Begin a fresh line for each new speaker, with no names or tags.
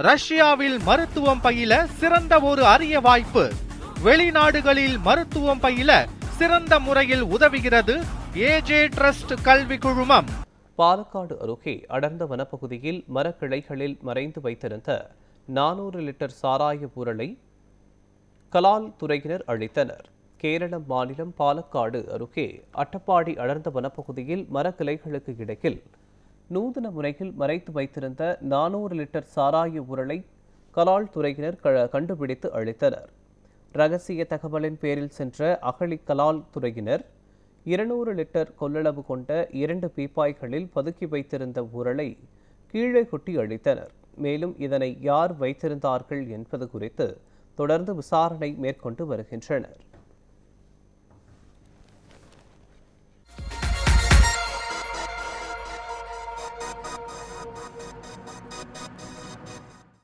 ரஷ்யாவில் மருத்துவம் பயில சிறந்த ஒரு அரிய வாய்ப்பு. வெளிநாடுகளில் மருத்துவம் பயில சிறந்த முறையில் உதவுகிறது ஏஜே ட்ரஸ்ட் கல்வி குழுமம்.
பாலக்காடு அருகே அடர்ந்த வனப்பகுதியில் மரக்கிளைகளில் மறைந்து வைத்திருந்த 400 லிட்டர் சாராய ஊரலை கலால் துறையினர் அழித்தனர். கேரள மாநிலம் பாலக்காடு அருகே அட்டப்பாடி அடர்ந்த வனப்பகுதியில் மரக்கிளைகளுக்கு இடையில் நூதன முறையில் மறைத்து வைத்திருந்த 400 லிட்டர் சாராய ஊரலை கலால் துறையினர் கண்டுபிடித்து அழித்தனர். ரகசிய தகவலின் பேரில் சென்ற அகழி கலால் துறையினர் 200 லிட்டர் கொள்ளளவு கொண்ட 2 பீப்பாய்களில் பதுக்கி வைத்திருந்த ஊரலை கீழே கொட்டி அழித்தனர். மேலும் இதனை யார் வைத்திருந்தார்கள் என்பது குறித்து தொடர்ந்து விசாரணை மேற்கொண்டு வருகின்றனர்.